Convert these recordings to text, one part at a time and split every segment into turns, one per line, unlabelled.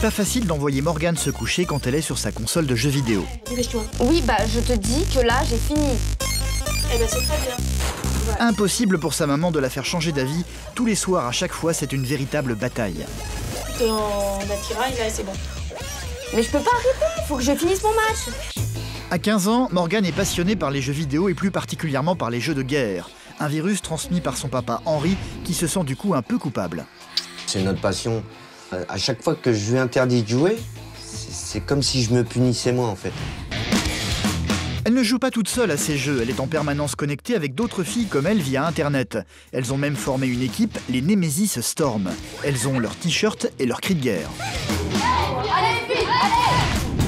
Pas facile d'envoyer Morgane se coucher quand elle est sur sa console de jeux vidéo.
Oui, bah je te dis que là, j'ai fini.
Eh ben c'est très bien. Ouais.
Impossible pour sa maman de la faire changer d'avis. Tous les soirs, à chaque fois, c'est une véritable bataille.
Dans l'attirail, là, c'est bon.
Mais je peux pas arrêter, faut que je finisse mon match.
À 15 ans, Morgane est passionnée par les jeux vidéo et plus particulièrement par les jeux de guerre. Un virus transmis par son papa Henri, qui se sent du coup un peu coupable.
C'est notre passion. À chaque fois que je lui interdis de jouer, c'est comme si je me punissais moi en fait.
Elle ne joue pas toute seule à ces jeux, elle est en permanence connectée avec d'autres filles comme elle via Internet. Elles ont même formé une équipe, les Nemesis Storm. Elles ont leurs t-shirts et leurs cris de guerre.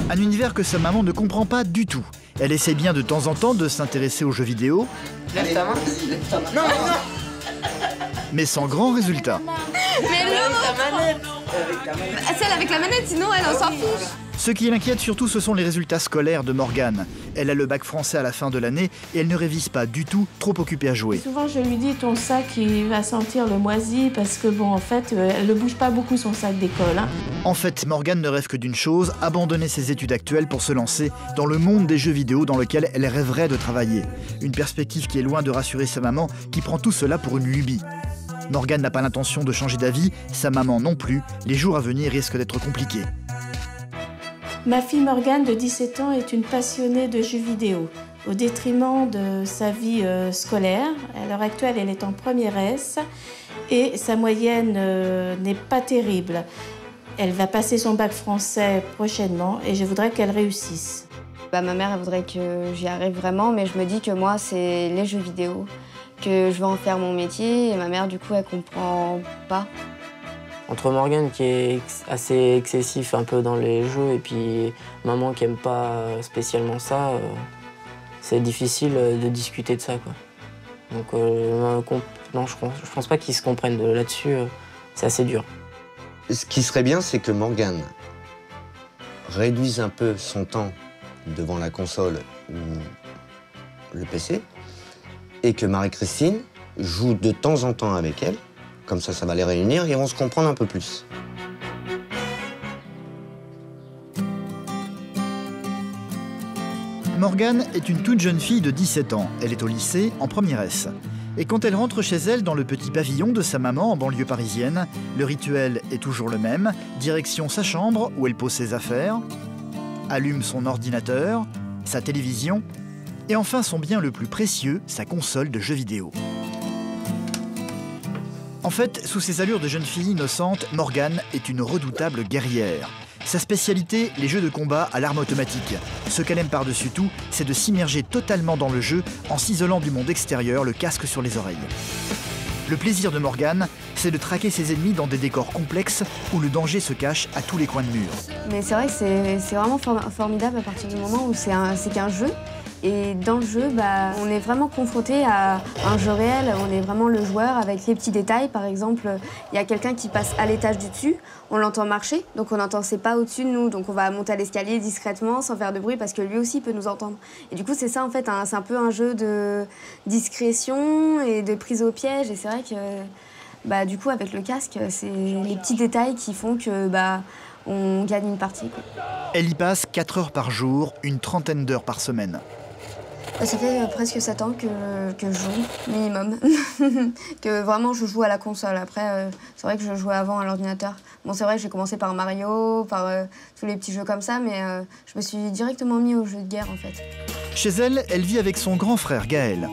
Un univers que sa maman ne comprend pas du tout. Elle essaie bien de temps en temps de s'intéresser aux jeux vidéo.
Lève ta main. Non,
Mais sans grand résultat.
Mais non, celle avec la manette, sinon elle s'en fiche.
Ce qui l'inquiète surtout, ce sont les résultats scolaires de Morgane. Elle a le bac français à la fin de l'année et elle ne révise pas du tout, trop occupée à jouer.
Souvent, je lui dis ton sac, il va sentir le moisi parce que bon, en fait, elle ne bouge pas beaucoup son sac d'école. Hein.
En fait, Morgane ne rêve que d'une chose, abandonner ses études actuelles pour se lancer dans le monde des jeux vidéo dans lequel elle rêverait de travailler. Une perspective qui est loin de rassurer sa maman, qui prend tout cela pour une lubie. Morgane n'a pas l'intention de changer d'avis, sa maman non plus. Les jours à venir risquent d'être compliqués.
Ma fille Morgane, de 17 ans, est une passionnée de jeux vidéo, au détriment de sa vie scolaire. À l'heure actuelle, elle est en première S et sa moyenne n'est pas terrible. Elle va passer son bac français prochainement et je voudrais qu'elle réussisse.
Bah, ma mère, elle voudrait que j'y arrive vraiment, mais je me dis que moi, c'est les jeux vidéo, que je veux en faire mon métier et ma mère, du coup, elle comprend pas.
Entre Morgane qui est assez excessif un peu dans les jeux et puis maman qui aime pas spécialement ça, c'est difficile de discuter de ça, quoi. Donc non, je pense pas qu'ils se comprennent là-dessus, c'est assez dur.
Ce qui serait bien, c'est que Morgane réduise un peu son temps devant la console ou le PC et que Marie-Christine joue de temps en temps avec elle. Comme ça va les réunir et ils vont se comprendre un peu plus.
Morgane est une toute jeune fille de 17 ans. Elle est au lycée, en première S. Et quand elle rentre chez elle dans le petit pavillon de sa maman en banlieue parisienne, le rituel est toujours le même. Direction sa chambre où elle pose ses affaires, allume son ordinateur, sa télévision et enfin son bien le plus précieux, sa console de jeux vidéo. En fait, sous ses allures de jeune fille innocente, Morgane est une redoutable guerrière. Sa spécialité, les jeux de combat à l'arme automatique. Ce qu'elle aime par-dessus tout, c'est de s'immerger totalement dans le jeu en s'isolant du monde extérieur, le casque sur les oreilles. Le plaisir de Morgane, c'est de traquer ses ennemis dans des décors complexes où le danger se cache à tous les coins de mur.
Mais c'est vrai que c'est vraiment formidable à partir du moment où c'est qu'un jeu. Et dans le jeu, bah, on est vraiment confronté à un jeu réel. On est vraiment le joueur avec les petits détails. Par exemple, il y a quelqu'un qui passe à l'étage du dessus. On l'entend marcher, donc on entend ses pas au-dessus de nous. Donc on va monter à l'escalier discrètement, sans faire de bruit, parce que lui aussi peut nous entendre. Et du coup, c'est ça en fait, c'est un peu un jeu de discrétion et de prise au piège. Et c'est vrai que, bah, du coup, avec le casque, c'est les petits détails qui font que bah, on gagne une partie, quoi.
Elle y passe 4 heures par jour, une trentaine d'heures par semaine.
Ça fait presque 7 ans que je joue, minimum. Que vraiment je joue à la console. Après, c'est vrai que je jouais avant à l'ordinateur. Bon, c'est vrai que j'ai commencé par Mario, par tous les petits jeux comme ça, mais je me suis directement mis aux jeux de guerre en fait.
Chez elle, elle vit avec son grand frère Gaël.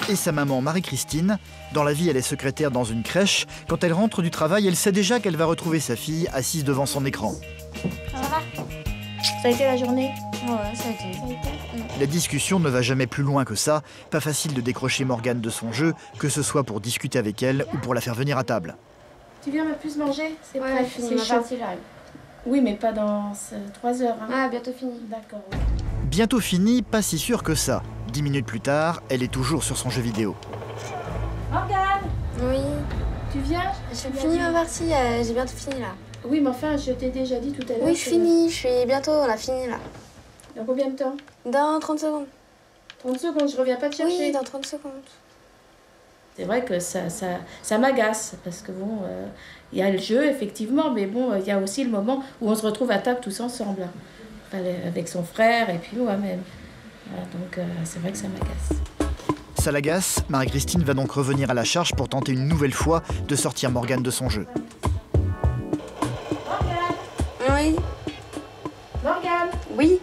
Et sa maman Marie-Christine. Dans la vie, elle est secrétaire dans une crèche. Quand elle rentre du travail, elle sait déjà qu'elle va retrouver sa fille assise devant son écran.
Ça va? Ça a été la journée?
Ouais, ça a été.
La discussion ne va jamais plus loin que ça. Pas facile de décrocher Morgane de son jeu, que ce soit pour discuter avec elle ou pour la faire venir à table.
Tu viens ma puce manger? C'est
ouais,
prêt,
fini,
c'est
ma
chaud.
partie, j'arrive.
Oui, mais pas dans 3 heures. Hein.
Ah, bientôt fini.
D'accord.
Bientôt fini, pas si sûr que ça. 10 minutes plus tard, elle est toujours sur son jeu vidéo.
Morgane,
Oui.
tu viens?
J'ai fini ma partie, j'ai bientôt fini là.
Oui, mais enfin, je t'ai déjà dit tout à l'heure.
Oui, je finis, je suis bientôt, on a fini là.
Dans combien de temps?
Dans 30 secondes.
30 secondes, je reviens pas te chercher.
Oui, dans 30 secondes.
c'est vrai que ça m'agace, parce que bon, il y a le jeu, effectivement, mais bon, il y a aussi le moment où on se retrouve à table tous ensemble, hein, avec son frère et puis moi-même. Voilà, donc c'est vrai que ça m'agace.
Ça l'agace, Marie-Christine va donc revenir à la charge pour tenter une nouvelle fois de sortir Morgane de son jeu.
Oui.
Morgane,
Oui.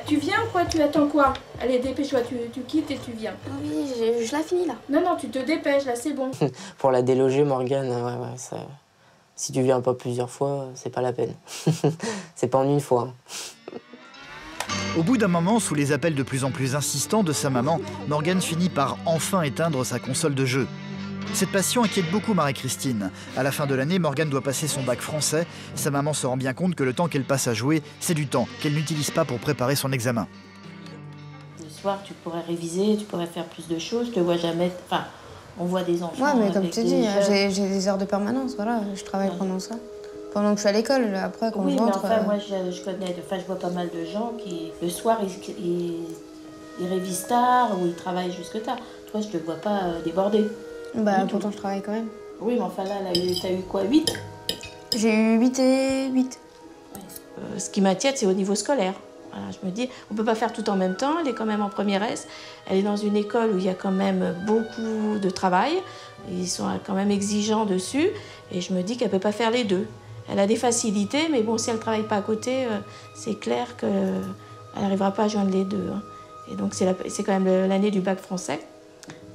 tu viens ou quoi? Tu attends quoi? Allez, dépêche-toi, tu quittes et tu viens.
Oui, je l'ai fini là.
Non, tu te dépêches, là, c'est bon.
Pour la déloger, Morgane, ouais, ça... si tu viens pas plusieurs fois, c'est pas la peine. C'est pas en une fois. Hein.
Au bout d'un moment, sous les appels de plus en plus insistants de sa maman, Morgane finit par enfin éteindre sa console de jeu. Cette passion inquiète beaucoup Marie-Christine. À la fin de l'année, Morgane doit passer son bac français. Sa maman se rend bien compte que le temps qu'elle passe à jouer, c'est du temps qu'elle n'utilise pas pour préparer son examen.
Le soir, tu pourrais réviser, tu pourrais faire plus de choses, je te vois jamais... Enfin, on voit des enfants...
Ouais, mais comme tu dis,
jeunes...
j'ai des heures de permanence, voilà, je travaille pendant ça. Pendant que je suis à l'école, après quand
oui,
je rentre...
mais enfin, moi je connais, je vois pas mal de gens qui, le soir, ils révisent tard ou ils travaillent jusque tard. Toi, je te vois pas déborder.
Bah, pourtant je travaille quand même.
Oui, mais enfin là t'as eu quoi, 8?
J'ai eu 8 et 8.
Ce qui m'inquiète, c'est au niveau scolaire. Voilà, je me dis, on peut pas faire tout en même temps, elle est quand même en première S. Elle est dans une école où il y a quand même beaucoup de travail. Ils sont quand même exigeants dessus. Et je me dis qu'elle peut pas faire les deux. Elle a des facilités, mais bon, si elle ne travaille pas à côté, c'est clair qu'elle n'arrivera pas à joindre les deux. Hein. Et donc, c'est quand même l'année du bac français.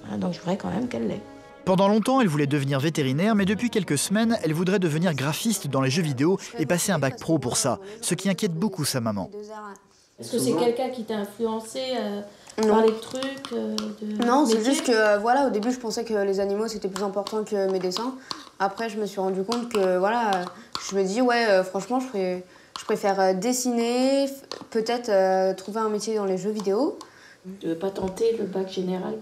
Voilà, donc, je voudrais quand même qu'elle l'ait.
Pendant longtemps, elle voulait devenir vétérinaire, mais depuis quelques semaines, elle voudrait devenir graphiste dans les jeux vidéo et passer un bac pro pour ça, ce qui inquiète beaucoup sa maman.
Est-ce que c'est quelqu'un qui t'a influencé par les trucs
Non, c'est juste que, voilà, au début, je pensais que les animaux, c'était plus important que mes dessins. Après, je me suis rendu compte que, voilà, je me dis, ouais, franchement, je préfère dessiner, peut-être trouver un métier dans les jeux vidéo.
Tu veux pas tenter le bac général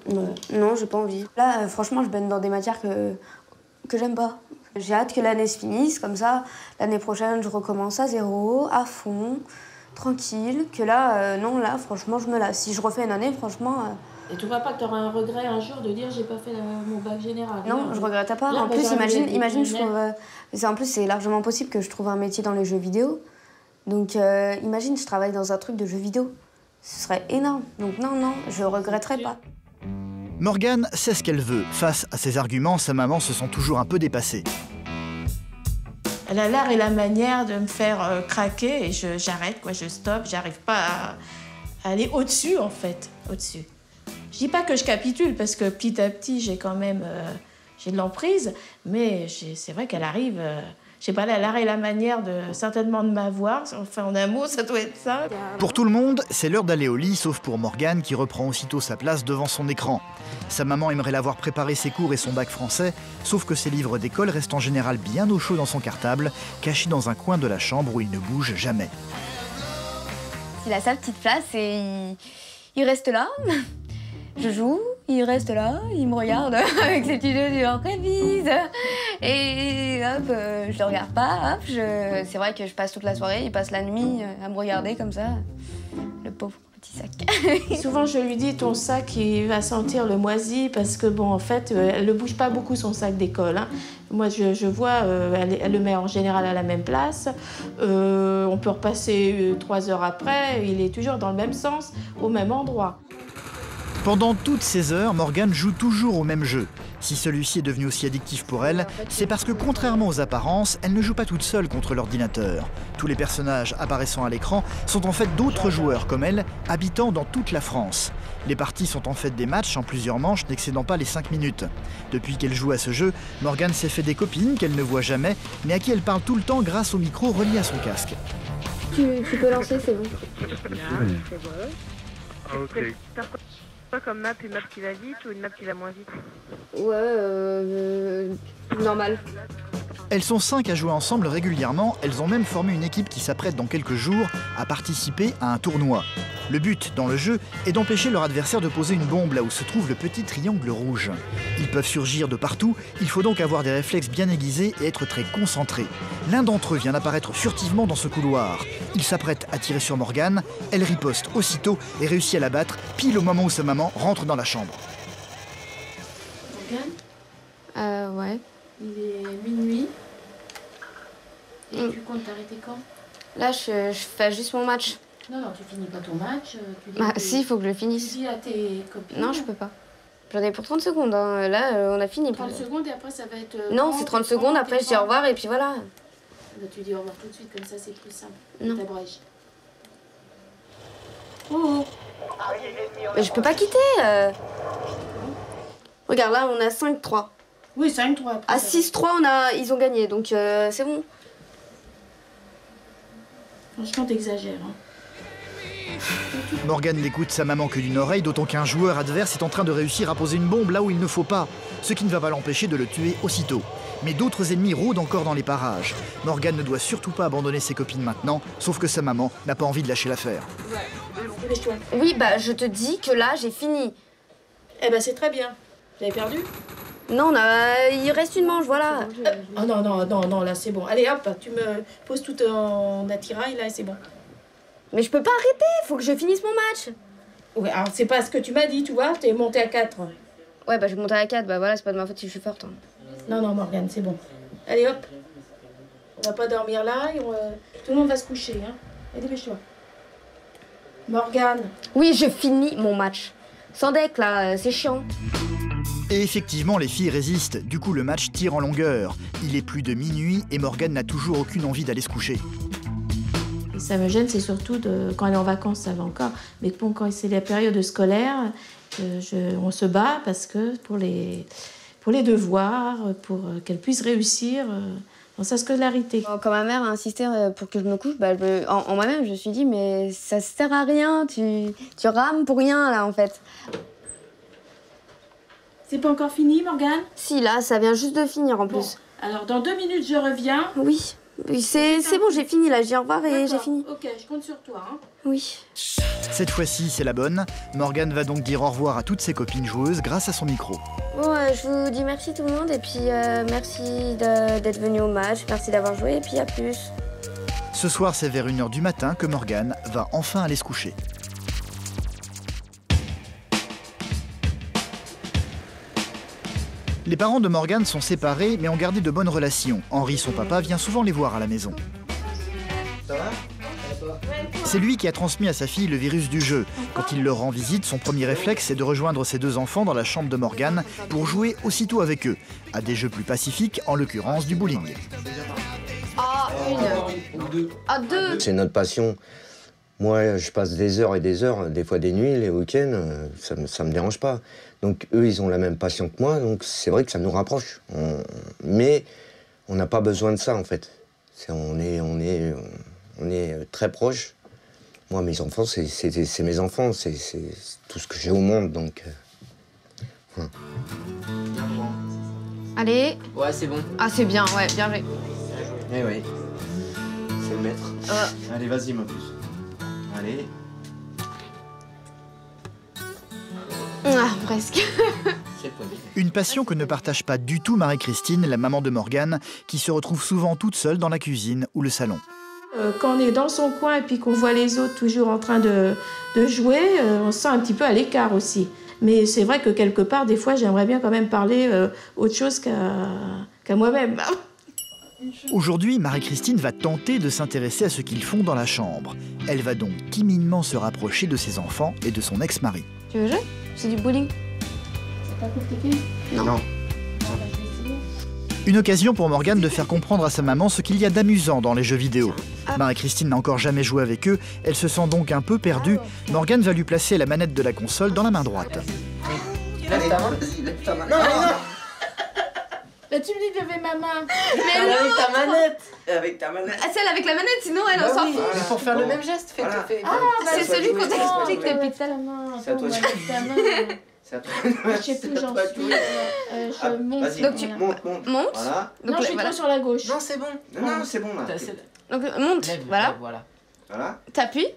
Non, j'ai pas envie. Là, franchement, je baigne dans des matières que j'aime pas. J'ai hâte que l'année se finisse, comme ça, l'année prochaine, je recommence à zéro, à fond, tranquille. Que là, non, là, franchement, je me lasse. Si je refais une année, franchement...
Et tu vois pas que tu auras un regret un jour de dire j'ai pas fait mon bac général?
Non, je regrette pas. En plus, imagine, je trouve... En plus, c'est largement possible que je trouve un métier dans les jeux vidéo. Donc, imagine, je travaille dans un truc de jeux vidéo. Ce serait énorme. Donc non, je regretterai pas.
Morgane sait ce qu'elle veut. Face à ses arguments, sa maman se sent toujours un peu dépassée.
Elle a l'art et la manière de me faire craquer et j'arrête, quoi, je stoppe, j'arrive pas à aller au-dessus, en fait, au-dessus. Je dis pas que je capitule, parce que petit à petit, j'ai quand même j'ai de l'emprise, mais c'est vrai qu'elle arrive... je sais pas, l'art et la manière certainement de m'avoir. Enfin, en un mot, ça doit être ça.
Pour tout le monde, c'est l'heure d'aller au lit, sauf pour Morgane qui reprend aussitôt sa place devant son écran. Sa maman aimerait l'avoir préparé ses cours et son bac français, sauf que ses livres d'école restent en général bien au chaud dans son cartable, cachés dans un coin de la chambre où il ne bouge jamais.
Il a sa petite place et il reste là. Je joue, il reste là, il me regarde avec ses petits yeux du révise. Et hop, je le regarde pas, hop, c'est vrai que je passe toute la soirée, il passe la nuit à me regarder comme ça. Le pauvre petit sac.
Souvent, je lui dis, ton sac, il va sentir le moisi, parce que bon, en fait, elle ne bouge pas beaucoup son sac d'école. Hein. Moi, je vois, elle le met en général à la même place. On peut repasser 3 heures après, il est toujours dans le même sens, au même endroit.
Pendant toutes ces heures, Morgane joue toujours au même jeu. Si celui-ci est devenu aussi addictif pour elle, c'est parce que contrairement aux apparences, elle ne joue pas toute seule contre l'ordinateur. Tous les personnages apparaissant à l'écran sont en fait d'autres joueurs comme elle, habitant dans toute la France. Les parties sont en fait des matchs en plusieurs manches n'excédant pas les 5 minutes. Depuis qu'elle joue à ce jeu, Morgane s'est fait des copines qu'elle ne voit jamais, mais à qui elle parle tout le temps grâce au micro relié à son casque.
Tu peux lancer, c'est bon.
C'est bon. Ok. Quoi comme map, une map qui va vite ou une map qui va moins vite?
Ouais, normal.
Elles sont 5 à jouer ensemble régulièrement, elles ont même formé une équipe qui s'apprête dans quelques jours à participer à un tournoi. Le but dans le jeu est d'empêcher leur adversaire de poser une bombe là où se trouve le petit triangle rouge. Ils peuvent surgir de partout, il faut donc avoir des réflexes bien aiguisés et être très concentré. L'un d'entre eux vient d'apparaître furtivement dans ce couloir. Il s'apprête à tirer sur Morgane, elle riposte aussitôt et réussit à la battre pile au moment où sa maman rentre dans la chambre.
Morgane,
Ouais.
Il est minuit. Et tu comptes t'arrêter quand?
Là, je fais juste mon match.
Non, tu finis pas ton match.
Si, il faut que je le finisse.
Tu dis à tes copines.
Non, je peux pas. J'en ai pour 30 secondes. Hein. Là, on a fini.
30 secondes et après, ça va être...
Non, c'est 30 secondes. Après, je dis au revoir et puis voilà.
Bah, tu dis au revoir tout de suite, comme ça, c'est plus simple.
Non.
T'abrèges. Oh.
Mais je peux pas quitter. Regarde, là, on a 5-3.
Oui, 5-3.
À 6-3, ils ont gagné. Donc, c'est bon.
Franchement, t'exagères. Hein.
Morgane n'écoute sa maman que d'une oreille, d'autant qu'un joueur adverse est en train de réussir à poser une bombe là où il ne faut pas, ce qui ne va pas l'empêcher de le tuer aussitôt. Mais d'autres ennemis rôdent encore dans les parages. Morgane ne doit surtout pas abandonner ses copines maintenant, sauf que sa maman n'a pas envie de lâcher l'affaire.
Oui, bah je te dis que là, j'ai fini.
Eh ben, c'est très bien. Vous avez perdu?
Non, il reste une manche, voilà.
Oh non, là, c'est bon. Allez, hop, tu me poses tout en attirail, là, c'est bon.
Mais je peux pas arrêter, faut que je finisse mon match.
Ouais, alors c'est pas ce que tu m'as dit, tu vois, t'es monté à 4.
Ouais, bah je vais monter à 4, bah voilà, c'est pas de ma faute si je suis forte. Hein.
Non, Morgane, c'est bon. Allez, hop. On va pas dormir là, et tout le monde va se coucher, hein. Allez, dépêche-toi. Morgane.
Oui, je finis mon match. Sans deck, là, c'est chiant.
Et effectivement, les filles résistent. Du coup, le match tire en longueur. Il est plus de minuit et Morgane n'a toujours aucune envie d'aller se coucher.
Et ça me gêne, c'est surtout quand elle est en vacances, ça va encore. Mais bon, quand c'est la période scolaire, on se bat parce que pour les devoirs, pour qu'elle puisse réussir dans sa scolarité.
Quand ma mère a insisté pour que je me couche, bah, en moi-même, je me suis dit, mais ça sert à rien, tu rames pour rien, là, en fait.
C'est pas encore fini, Morgane?
Si, là, ça vient juste de finir, en plus.
Alors, dans 2 minutes, je reviens.
Oui, c'est bon, j'ai fini, là, je dis au revoir et j'ai fini.
Ok, je compte sur toi, hein.
Oui.
Cette fois-ci, c'est la bonne. Morgane va donc dire au revoir à toutes ses copines joueuses grâce à son micro.
Bon, je vous dis merci tout le monde, et puis merci d'être venu au match, merci d'avoir joué, et puis à plus.
Ce soir, c'est vers 1h du matin que Morgane va enfin aller se coucher. Les parents de Morgane sont séparés mais ont gardé de bonnes relations. Henri, son papa, vient souvent les voir à la maison.
Ça va?
C'est lui qui a transmis à sa fille le virus du jeu. Quand il leur rend visite, son premier réflexe est de rejoindre ses 2 enfants dans la chambre de Morgane pour jouer aussitôt avec eux, à des jeux plus pacifiques, en l'occurrence du bowling.
Ah, une. Ah, 2.
C'est notre passion. Moi, je passe des heures et des heures, des fois des nuits, les week-ends, ça me dérange pas. Donc eux, ils ont la même passion que moi, donc c'est vrai que ça nous rapproche. Mais on n'a pas besoin de ça, en fait. On est très proches. Moi, mes enfants, c'est mes enfants, c'est tout ce que j'ai au monde, donc...
Allez.
Ouais, c'est bon.
Ah, c'est bien, ouais, bien joué.
Eh oui, c'est le maître.
Allez, vas-y, ma puce. Allez.
Ah, presque.
Une passion que ne partage pas du tout Marie-Christine, la maman de Morgane, qui se retrouve souvent toute seule dans la cuisine ou le salon.
Quand on est dans son coin et puis qu'on voit les autres toujours en train de jouer, on se sent un petit peu à l'écart aussi. Mais c'est vrai que quelque part, des fois, j'aimerais bien quand même parler autre chose qu'à moi-même.
Aujourd'hui, Marie-Christine va tenter de s'intéresser à ce qu'ils font dans la chambre. Elle va donc timidement se rapprocher de ses enfants et de son ex-mari.
Tu veux jouer? C'est du bowling.
C'est pas compliqué?
Non.
Une occasion pour Morgane de faire comprendre à sa maman ce qu'il y a d'amusant dans les jeux vidéo. Marie-Christine n'a encore jamais joué avec eux, elle se sent donc un peu perdue. Morgane va lui placer la manette de la console dans la main droite.
Lève ta main.
Vas-y, lève ta main.
Non, non.
Bah, tu me dis de lever ma main.
Mais
Avec ta manette.
Avec ta manette.
Ah, celle avec la manette, sinon elle
Bah
s'en
oui.
fout.
Mais pour faire le même geste, fais.
Voilà.
fais-
Ah,
C'est celui qu'on t'explique depuis tout à l'heure.
C'est à toi de jouer.
Ta main.
C'est à toi.
Je sais plus où j'en suis. Je monte.
Vas-y,
Donc tu-
monte.
Monte.
Voilà.
Non, je suis
voilà.
trop sur la gauche.
Non, c'est bon.
Non, c'est bon, là.
Donc monte,
Lève,
voilà.
lève, voilà.
Voilà.
T'appuies.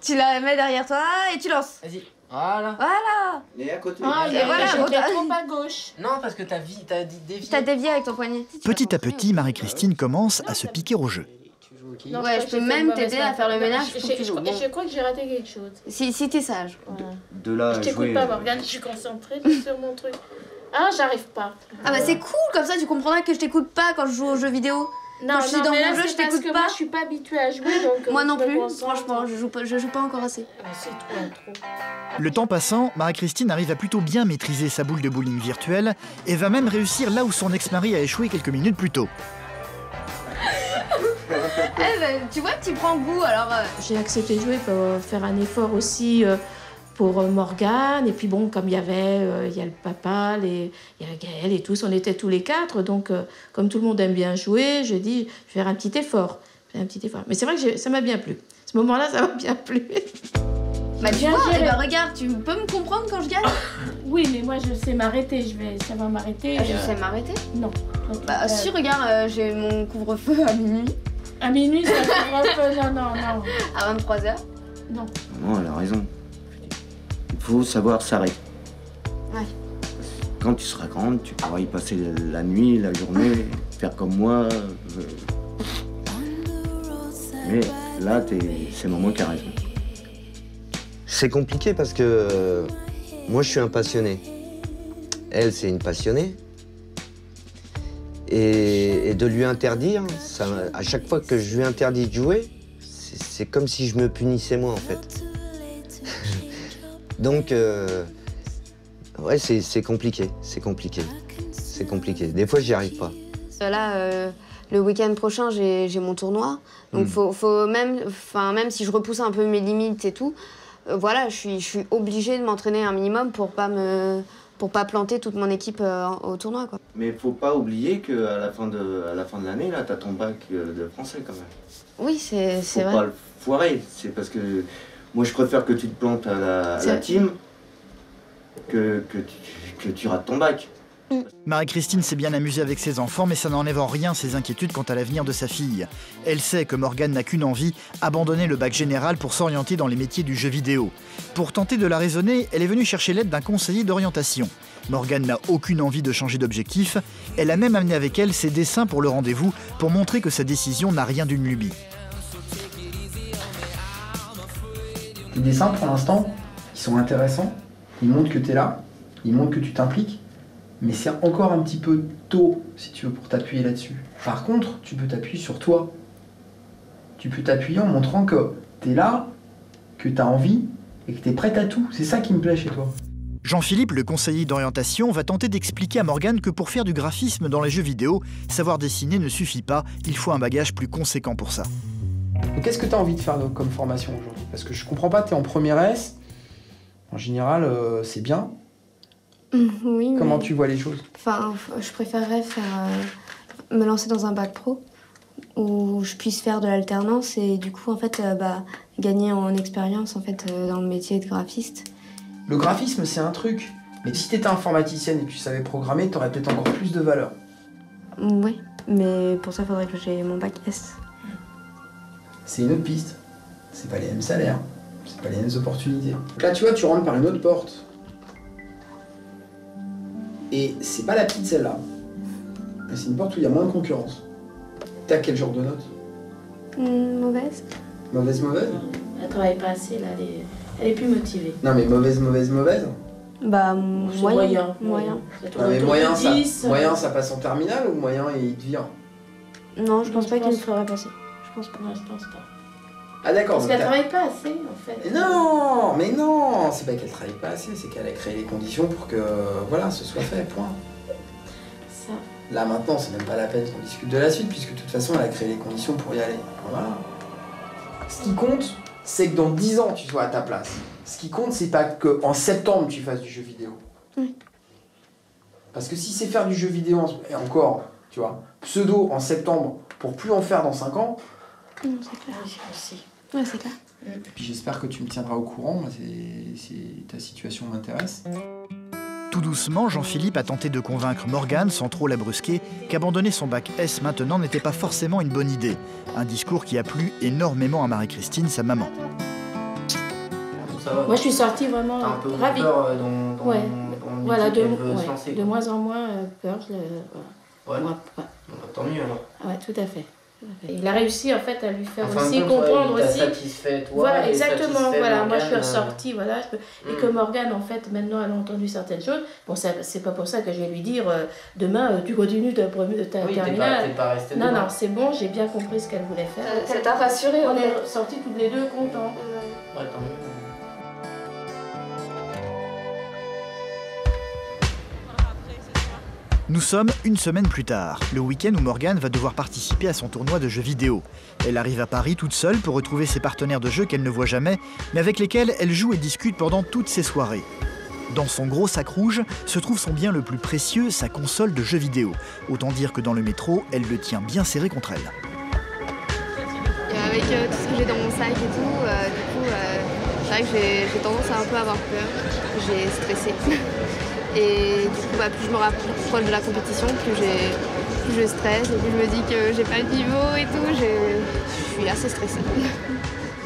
Tu la mets derrière toi et tu lances.
Vas-y. Voilà.
Voilà.
Et à côté.
Ah,
Et voilà,
j'étais
bon,
trop à gauche.
Non, parce que t'as dévié.
T'as dévié avec ton poignet.
Petit à petit, Marie-Christine commence à se piquer au jeu.
Tu joues au quilles.
Non,
Ouais, je peux même t'aider à faire le ménage pour que tu joues. Bon.
Je crois que j'ai raté quelque chose.
Si t'es sage.
Voilà.
De là,
Je t'écoute
jouer.
pas, Morgane, je suis concentrée sur mon truc. Ah, j'arrive pas.
Ah bah c'est cool, comme ça tu comprendras que je t'écoute pas quand je joue aux jeux vidéo.
Non,
quand je suis dans
mais
mon
là,
jeu,
c'est
je
parce
t'écoute
que
pas.
moi, je suis pas habituée à jouer, donc...
Moi
je
non
me
plus,
concentre.
franchement, je joue pas encore assez.
C'est trop.
Le temps passant, Marie-Christine arrive à plutôt bien maîtriser sa boule de bowling virtuelle et va même réussir là où son ex-mari a échoué quelques minutes plus tôt.
Eh ben, tu vois que tu prends goût, alors...
J'ai accepté de jouer pour faire un effort aussi pour Morgane. Et puis bon, comme il y a le papa, il y a Gaël et tous, on était tous les 4. Donc, comme tout le monde aime bien jouer, je dis, je vais faire un petit effort. Mais c'est vrai que ça m'a bien plu. Ce moment-là, ça m'a bien plu.
Bah tu
Bien
vois,
géré.
eh ben, regarde, tu peux me comprendre quand je gagne?
Oui, mais moi, je sais m'arrêter. Ça va m'arrêter.
Ah, je sais m'arrêter?
Non.
Bah si, regarde, j'ai mon couvre-feu à minuit.
À minuit, ça couvre-feu. Non.
À 23h.
Non.
Maman, elle a raison. Il faut savoir s'arrêter.
Ouais.
Quand tu seras grande, tu pourras y passer la nuit, la journée, faire comme moi. Mais là, c'est maman qui a raison. C'est compliqué parce que moi, je suis un passionné. Elle, c'est une passionnée. Et de lui interdire, à chaque fois que je lui interdis de jouer, c'est comme si je me punissais moi, en fait. Donc, ouais, c'est compliqué, c'est compliqué. Des fois, j'y arrive pas.
Là, le week-end prochain, j'ai mon tournoi. Donc, même si je repousse un peu mes limites et tout, voilà, je suis obligée de m'entraîner un minimum pour pas planter toute mon équipe au tournoi, quoi.
Mais faut pas oublier qu'à la fin de l'année, là, t'as ton bac de français quand même.
Oui, c'est
Faut
vrai.
pas le foirer. C'est parce que moi, je préfère que tu te plantes à la team que tu rates ton bac.
Marie-Christine s'est bien amusée avec ses enfants, mais ça n'enlève en rien ses inquiétudes quant à l'avenir de sa fille. Elle sait que Morgane n'a qu'une envie, abandonner le bac général pour s'orienter dans les métiers du jeu vidéo. Pour tenter de la raisonner, elle est venue chercher l'aide d'un conseiller d'orientation. Morgane n'a aucune envie de changer d'objectif, elle a même amené avec elle ses dessins pour le rendez-vous, pour montrer que sa décision n'a rien d'une lubie.
Tes dessins, pour l'instant, ils sont intéressants, ils montrent que tu es là, ils montrent que tu t'impliques, mais c'est encore un petit peu tôt, si tu veux, pour t'appuyer là-dessus. Par contre, tu peux t'appuyer sur toi. Tu peux t'appuyer en montrant que tu es là, que tu as envie et que tu es prête à tout. C'est ça qui me plaît chez toi.
Jean-Philippe, le conseiller d'orientation, va tenter d'expliquer à Morgane que pour faire du graphisme dans les jeux vidéo, savoir dessiner ne suffit pas, il faut un bagage plus conséquent pour ça.
Qu'est-ce que tu as envie de faire comme formation aujourd'hui? Parce que je comprends pas, tu es en première S, en général, c'est bien.
Oui,
Comment
mais...
tu vois les choses?
Enfin, je préférerais me lancer dans un bac pro où je puisse faire de l'alternance et du coup, en fait, gagner en expérience en fait, dans le métier de graphiste.
Le graphisme, c'est un truc. Mais si tu étais informaticienne et que tu savais programmer, tu aurais peut-être encore plus de valeur.
Oui, mais pour ça, il faudrait que j'ai mon bac S.
C'est une autre piste. C'est pas les mêmes salaires, c'est pas les mêmes opportunités. Donc là, tu vois, tu rentres par une autre porte. Et c'est pas la petite celle-là. Mais c'est une porte où il y a moins de concurrence. T'as quel genre de note?
Mauvaise.
Mauvaise?
Elle travaille pas assez, là, elle est plus motivée.
Non mais mauvaise?
Bah,
C'est
moyen.
Ça tourne
Non mais
autour de 10,
moyen ça passe en terminale ou moyen il te vire?
Non, je pense
Je
pas qu'il me
pense-
ferait passer. Je pense pas.
Non, je pense pas.
Ah d'accord.
Parce
donc
qu'elle
t'as-
travaille pas assez, en fait.
Mais non, c'est pas qu'elle travaille pas assez, c'est qu'elle a créé les conditions pour que voilà, ce soit fait, point.
Ça.
Là maintenant, c'est même pas la peine qu'on discute de la suite, puisque de toute façon, elle a créé les conditions pour y aller. Voilà. Ce qui compte, c'est que dans 10 ans, tu sois à ta place. Ce qui compte, c'est pas qu'en septembre, tu fasses du jeu vidéo.
Oui.
Parce que si c'est faire du jeu vidéo, et encore, tu vois, pseudo en septembre, pour plus en faire dans 5 ans,
Non, c'est clair.
Oui, aussi.
Ouais, c'est clair.
et puis j'espère que tu me tiendras au courant, moi, ta situation m'intéresse.
Tout doucement, Jean-Philippe a tenté de convaincre Morgane, sans trop la brusquer, qu'abandonner son bac S maintenant n'était pas forcément une bonne idée. Un discours qui a plu énormément à Marie-Christine, sa maman.
Moi, je suis sortie vraiment
T'as un peu
ravie.
peur dans
Ouais.
le
Voilà,
métier qu'elle veut se lancer,
de
quoi.
moins en moins peur.
Ouais.
Ouais.
Bon, bah, tant mieux alors.
Ouais, tout à fait. Il a réussi en fait à lui faire
Enfin,
aussi comprendre
ouais,
aussi.
Satisfait, toi,
Voilà,
et
exactement.
satisfait
Voilà,
Morgane,
moi je suis ressortie, voilà, et que Morgane en fait maintenant elle a entendu certaines choses. Bon, c'est pas pour ça que je vais lui dire demain tu continues ta terminale.
T'es pas resté
Non,
dedans.
non, c'est bon, j'ai bien compris ce qu'elle voulait faire.
Ça t'a rassuré?
On est sortis toutes les deux contents.
Ouais, tant mieux.
Nous sommes une semaine plus tard, le week-end où Morgane va devoir participer à son tournoi de jeux vidéo. Elle arrive à Paris toute seule pour retrouver ses partenaires de jeu qu'elle ne voit jamais, mais avec lesquels elle joue et discute pendant toutes ses soirées. Dans son gros sac rouge se trouve son bien le plus précieux, sa console de jeux vidéo. Autant dire que dans le métro, elle le tient bien serré contre elle.
Avec tout ce que j'ai dans mon sac et tout, c'est vrai que j'ai tendance à un peu avoir peur. J'ai stressé. Et du coup, plus je me rapproche de la compétition, plus je stresse, et plus je me dis que j'ai pas le niveau et tout, je suis assez stressée.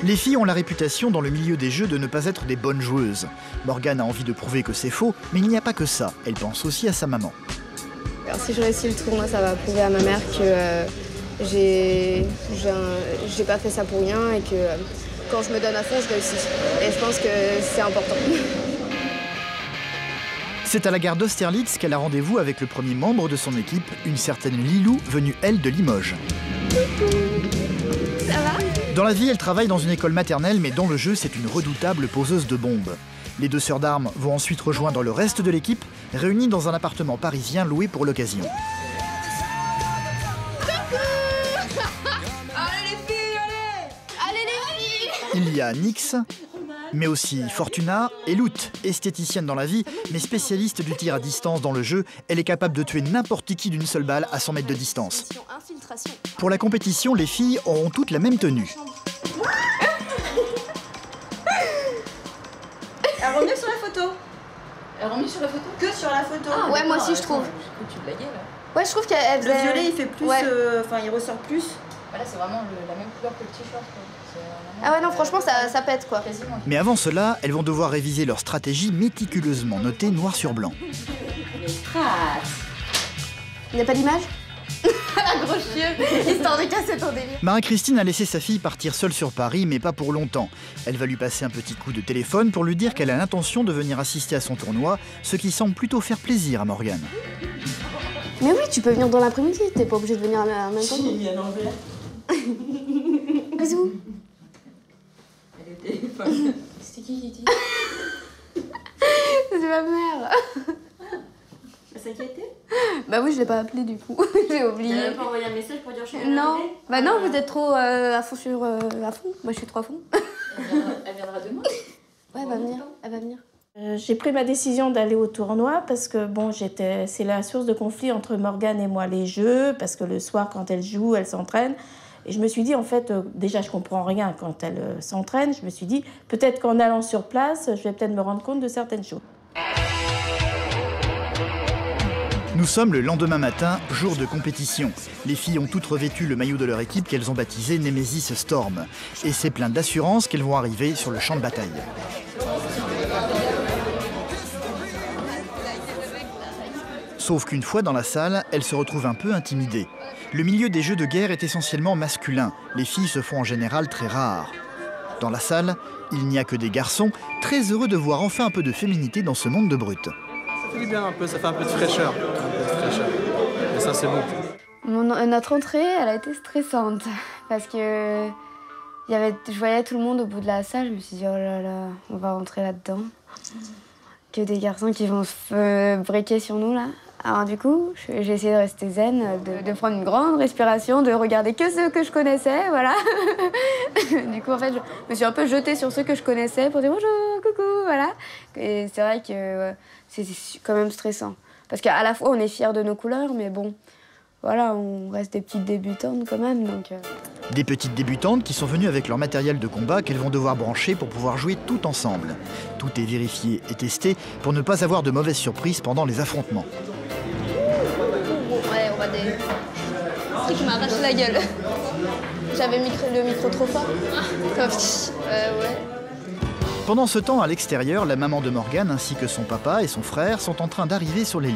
Les filles ont la réputation dans le milieu des jeux de ne pas être des bonnes joueuses. Morgane a envie de prouver que c'est faux, mais il n'y a pas que ça. Elle pense aussi à sa maman.
Alors, si je réussis le tournoi, ça va prouver à ma mère que j'ai pas fait ça pour rien et que quand je me donne à fond, je réussis. Et je pense que c'est important.
C'est à la gare d'Austerlitz qu'elle a rendez-vous avec le premier membre de son équipe, une certaine Lilou, venue elle de Limoges.
Ça va?
Dans la vie, elle travaille dans une école maternelle, mais dans le jeu, c'est une redoutable poseuse de bombes. Les deux sœurs d'armes vont ensuite rejoindre le reste de l'équipe, réunies dans un appartement parisien loué pour l'occasion. Il y a Nix, mais aussi Fortuna et Loot, esthéticienne dans la vie, mais spécialiste du tir à distance dans le jeu. Elle est capable de tuer n'importe qui d'une seule balle à 100 mètres de distance. Pour la compétition, les filles auront toutes la même tenue.
Elle remet sur la photo.
Elle remet sur la photo?
Que sur la photo.
Ah,
ouais, moi aussi je trouve.
Tu blaguais là.
Ouais, je trouve qu'elle
Le violet il fait plus, enfin il ressort plus.
Voilà, c'est vraiment la même couleur que le t-shirt.
Ah ouais, non, franchement, ça pète quoi.
Quasiment.
Mais avant cela, elles vont devoir réviser leur stratégie méticuleusement notée noir sur blanc.
Les traces.
Il n'y a pas d'image? La grosse chieux, histoire de casser ton délire.
Marie-Christine a laissé sa fille partir seule sur Paris, mais pas pour longtemps. Elle va lui passer un petit coup de téléphone pour lui dire qu'elle a l'intention de venir assister à son tournoi, ce qui semble plutôt faire plaisir à Morgane.
Mais oui, tu peux venir dans l'après-midi, t'es pas obligé de venir en même temps.
J'ai mis à l'envers.
Bisous.
C'était qui dit?
C'est ma mère.
Elle s'inquiétait?
Bah oui, je l'ai pas appelé du coup. J'ai oublié.
Elle a même pas envoyé un message pour dire je suis
Non, bah non, vous êtes trop à fond sur à fond. Moi je suis trop à fond.
Elle viendra demain?
Ouais, elle va venir. Elle va venir.
J'ai pris ma décision d'aller au tournoi parce que bon, c'est la source de conflit entre Morgane et moi, les jeux, parce que le soir quand elle joue, elle s'entraîne. Et je me suis dit, en fait, déjà je comprends rien quand elle s'entraîne. Je me suis dit, peut-être qu'en allant sur place, je vais peut-être me rendre compte de certaines choses.
Nous sommes le lendemain matin, jour de compétition. Les filles ont toutes revêtu le maillot de leur équipe qu'elles ont baptisé Nemesis Storm. Et c'est plein d'assurance qu'elles vont arriver sur le champ de bataille. Sauf qu'une fois dans la salle, elles se retrouvent un peu intimidées. Le milieu des jeux de guerre est essentiellement masculin. Les filles se font en général très rares. Dans la salle, il n'y a que des garçons, très heureux de voir enfin un peu de féminité dans ce monde de brutes.
Ça fait du bien un peu, ça fait un peu de fraîcheur. Et ça, c'est bon.
Notre entrée, elle a été stressante parce que je voyais tout le monde au bout de la salle. Je me suis dit, oh là là, on va rentrer là-dedans. Que des garçons qui vont se briquer sur nous là. Alors du coup, j'ai essayé de rester zen, de prendre une grande respiration, de regarder que ceux que je connaissais, voilà. Du coup, en fait, je me suis un peu jetée sur ceux que je connaissais pour dire bonjour, coucou, voilà. Et c'est vrai que c'est quand même stressant. Parce qu'à la fois, on est fiers de nos couleurs, mais bon, voilà, on reste des petites débutantes quand même, donc...
Des petites débutantes qui sont venues avec leur matériel de combat qu'elles vont devoir brancher pour pouvoir jouer tout ensemble. Tout est vérifié et testé pour ne pas avoir de mauvaises surprises pendant les affrontements.
Ouais, on va des... C'est qui m'arrache la gueule. J'avais le micro trop fort. Ouais.
Pendant ce temps, à l'extérieur, la maman de Morgane ainsi que son papa et son frère sont en train d'arriver sur les lieux.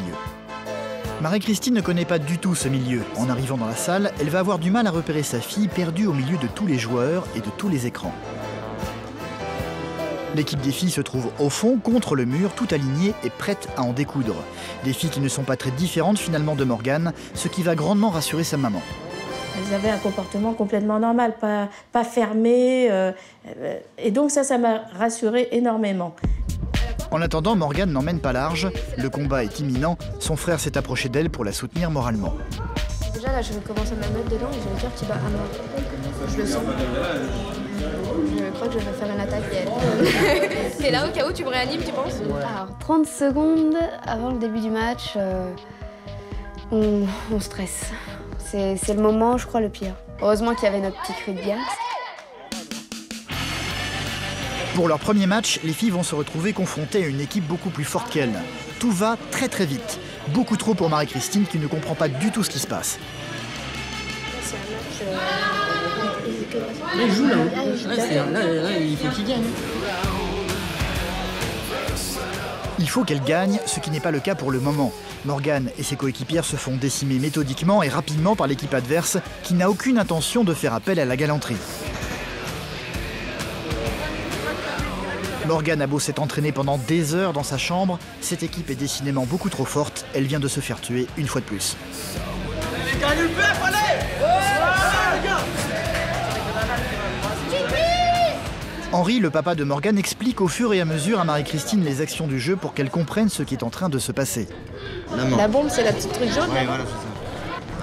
Marie-Christine ne connaît pas du tout ce milieu. En arrivant dans la salle, elle va avoir du mal à repérer sa fille perdue au milieu de tous les joueurs et de tous les écrans. L'équipe des filles se trouve au fond, contre le mur, tout alignée et prête à en découdre. Des filles qui ne sont pas très différentes finalement de Morgane, ce qui va grandement rassurer sa maman.
Elles avaient un comportement complètement normal, pas fermé. Et donc ça m'a rassurée énormément.
En attendant, Morgane n'emmène pas large. Le combat est imminent. Son frère s'est approché d'elle pour la soutenir moralement.
Déjà là, je vais commencer à me mettre dedans et j'ai le cœur qui bat à mort. Je le sens. Je crois que je vais faire une attaque.
T'es là au cas où tu me réanimes, tu penses?
Alors, 30 secondes avant le début du match, on stresse. C'est le moment, je crois, le pire. Heureusement qu'il y avait notre petit cri de guerre.
Pour leur premier match, les filles vont se retrouver confrontées à une équipe beaucoup plus forte qu'elles. Tout va très très vite. Beaucoup trop pour Marie-Christine qui ne comprend pas du tout ce qui se passe.
C'est un match...
Là, il joue là. Là, il faut qu'il gagne.
Il faut qu'elle gagne, ce qui n'est pas le cas pour le moment. Morgane et ses coéquipières se font décimer méthodiquement et rapidement par l'équipe adverse qui n'a aucune intention de faire appel à la galanterie. Morgane a beau s'être entraînée pendant des heures dans sa chambre, cette équipe est décidément beaucoup trop forte, elle vient de se faire tuer une fois de plus. Henri, le papa de Morgane, explique au fur et à mesure à Marie-Christine les actions du jeu pour qu'elle comprenne ce qui est en train de se passer.
La bombe, c'est la petite truc jaune.
Ouais, voilà,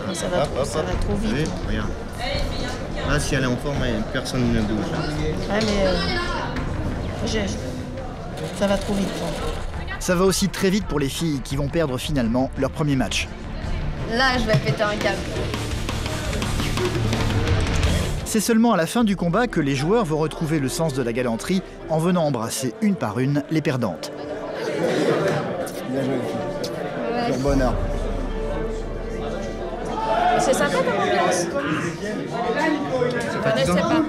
c'est ça.
Ça va trop vite.
Oui, regarde. Là, si elle est en forme, personne ne bouge.
Ouais, mais ça va trop vite.
Ça va aussi très vite pour les filles qui vont perdre finalement leur premier match.
Là, je vais péter un câble.
C'est seulement à la fin du combat que les joueurs vont retrouver le sens de la galanterie en venant embrasser une par une les perdantes.
Bien joué,
Ouais.
Pur bonheur.
C'est sympa comme ambiance. Tu connaissais pas?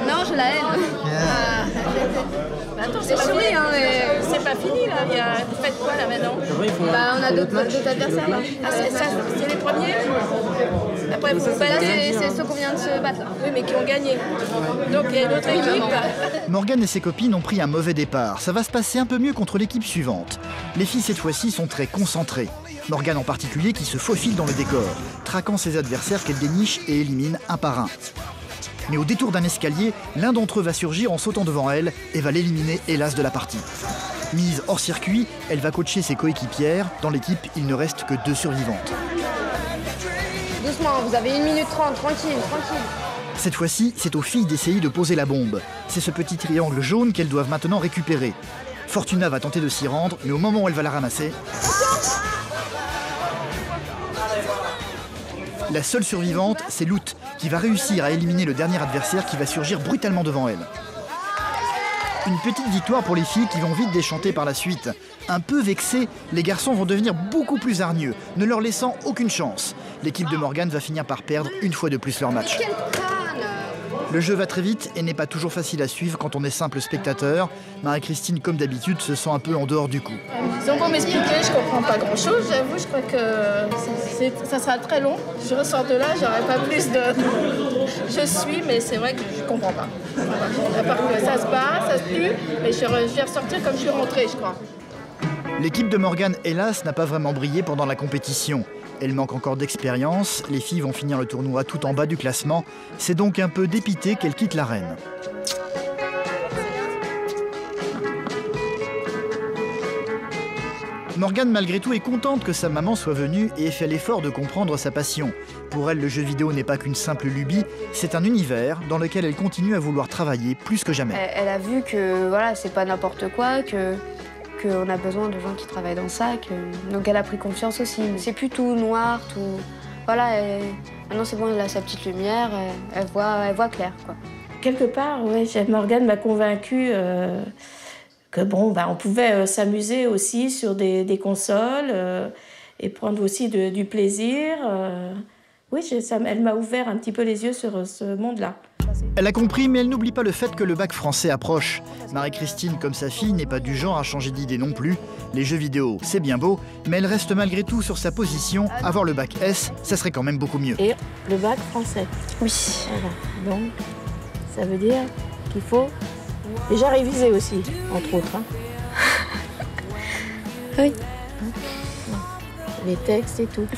Non, je la haine.
Attends,
C'est chouette, hein, mais...
C'est pas fini là. Vous faites quoi là maintenant?
Bah, on a d'autres adversaires là.
Ah, c'est les premiers? Après, vous
Là,
battez.
c'est ceux qu'on vient de se battre là.
Oui, mais qui ont gagné. Donc il y a une autre équipe.
Morgane et ses copines ont pris un mauvais départ. Ça va se passer un peu mieux contre l'équipe suivante. Les filles cette fois-ci sont très concentrées. Morgane en particulier qui se faufile dans le décor, traquant ses adversaires qu'elle déniche et élimine un par un. Mais au détour d'un escalier, l'un d'entre eux va surgir en sautant devant elle et va l'éliminer hélas de la partie. Mise hors circuit, elle va coacher ses coéquipières. Dans l'équipe, il ne reste que 2 survivantes.
Doucement, vous avez 1 minute 30, tranquille.
Cette fois-ci, c'est aux filles d'essayer de poser la bombe. C'est ce petit triangle jaune qu'elles doivent maintenant récupérer. Fortuna va tenter de s'y rendre, mais au moment où elle va la ramasser... La seule survivante, c'est Loot, qui va réussir à éliminer le dernier adversaire qui va surgir brutalement devant elle. Une petite victoire pour les filles qui vont vite déchanter par la suite. Un peu vexés, les garçons vont devenir beaucoup plus hargneux, ne leur laissant aucune chance. L'équipe de Morgane va finir par perdre une fois de plus leur match. Le jeu va très vite et n'est pas toujours facile à suivre quand on est simple spectateur. Marie-Christine, comme d'habitude, se sent un peu en dehors du coup.
Ils ont beau m'expliquer, je comprends pas grand-chose. J'avoue, je crois que ça sera très long. Je ressors de là, j'aurai pas plus de... Je suis, mais c'est vrai que je comprends pas. À part que ça se bat, ça se tue, mais je vais ressortir comme je suis rentrée, je crois.
L'équipe de Morgane, hélas, n'a pas vraiment brillé pendant la compétition. Elle manque encore d'expérience, les filles vont finir le tournoi tout en bas du classement. C'est donc un peu dépité qu'elle quitte l'arène. Morgane, malgré tout, est contente que sa maman soit venue et ait fait l'effort de comprendre sa passion. Pour elle, le jeu vidéo n'est pas qu'une simple lubie, c'est un univers dans lequel elle continue à vouloir travailler plus que jamais.
Elle a vu que voilà, c'est pas n'importe quoi, qu'on a besoin de gens qui travaillent dans ça, donc elle a pris confiance aussi. C'est plus tout noir, tout... Voilà, maintenant c'est bon, elle a sa petite lumière, elle voit clair, quoi.
Quelque part, oui, Morgane m'a convaincue que bon, on pouvait s'amuser aussi sur des consoles et prendre aussi du plaisir. Oui, elle m'a ouvert un petit peu les yeux sur ce monde-là.
Elle a compris, mais elle n'oublie pas le fait que le bac français approche. Marie-Christine, comme sa fille, n'est pas du genre à changer d'idée non plus. Les jeux vidéo, c'est bien beau, mais elle reste malgré tout sur sa position. Avoir le bac S, ça serait quand même beaucoup mieux.
Et le bac français.
Oui.
Voilà. Donc, ça veut dire qu'il faut déjà réviser aussi, entre autres. Hein.
Oui.
Les textes et tout.